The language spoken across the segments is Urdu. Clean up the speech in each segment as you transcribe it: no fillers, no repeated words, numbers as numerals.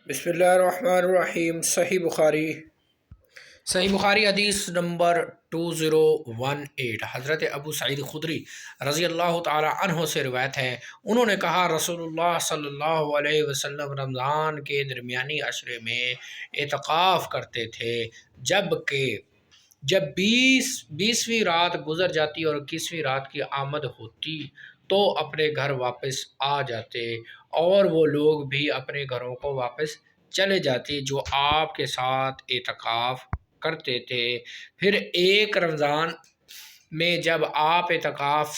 بسم اللہ الرحمن الرحیم۔ صحیح بخاری حدیث نمبر 2018 حضرت ابو سعید خدری رضی اللہ تعالی عنہ سے روایت ہے، انہوں نے کہا رسول اللہ صلی اللہ علیہ وسلم رمضان کے درمیانی عشرے میں اعتکاف کرتے تھے، جب بیسویں رات گزر جاتی اور 21ویں رات کی آمد ہوتی تو اپنے گھر واپس آ جاتے اور وہ لوگ بھی اپنے گھروں کو واپس چلے جاتے جو آپ کے ساتھ اعتکاف کرتے تھے۔ پھر ایک رمضان میں جب آپ اعتکاف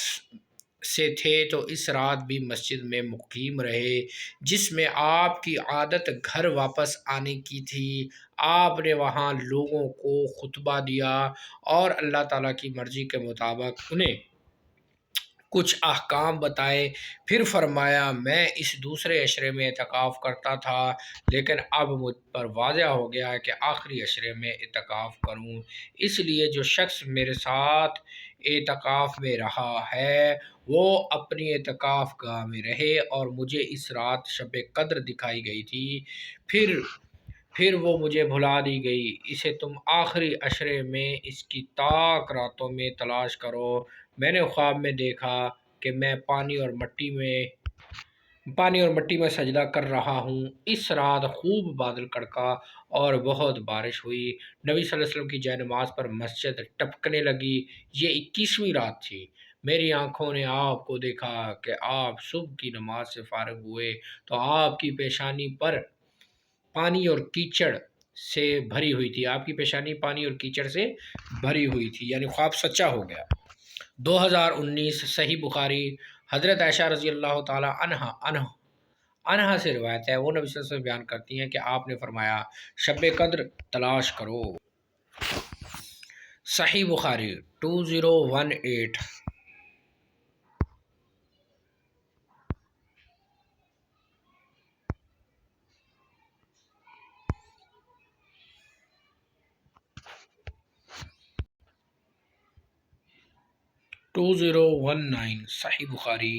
سے تھے تو اس رات بھی مسجد میں مقیم رہے، جس میں آپ کی عادت گھر واپس آنے کی تھی۔ آپ نے وہاں لوگوں کو خطبہ دیا اور اللہ تعالیٰ کی مرضی کے مطابق انہیں کچھ احکام بتائے، پھر فرمایا میں اس دوسرے عشرے میں اعتکاف کرتا تھا، لیکن اب مجھ پر واضح ہو گیا ہے کہ آخری عشرے میں اعتکاف کروں، اس لیے جو شخص میرے ساتھ اعتکاف میں رہا ہے وہ اپنی اعتکاف گاہ میں رہے۔ اور مجھے اس رات شب قدر دکھائی گئی تھی، پھر وہ مجھے بھلا دی گئی، اسے تم آخری عشرے میں اس کی طاق راتوں میں تلاش کرو۔ میں نے خواب میں دیکھا کہ میں پانی اور مٹی میں سجدہ کر رہا ہوں۔ اس رات خوب بادل کڑکا اور بہت بارش ہوئی، نبی صلی اللہ علیہ وسلم کی جائے نماز پر مسجد ٹپکنے لگی۔ یہ 21ویں رات تھی۔ میری آنکھوں نے آپ کو دیکھا کہ آپ صبح کی نماز سے فارغ ہوئے تو آپ کی پیشانی پر پانی اور کیچڑ سے بھری ہوئی تھی، آپ کی پیشانی پانی اور کیچڑ سے بھری ہوئی تھی، یعنی خواب سچا ہو گیا۔ 2019 صحیح بخاری حضرت عائشہ رضی اللہ تعالی عنہا سے روایت ہے، وہ نبی صلی اللہ علیہ وسلم بیان کرتی ہیں کہ آپ نے فرمایا شب قدر تلاش کرو۔ صحیح بخاری 2018 2019 صحیح بخاری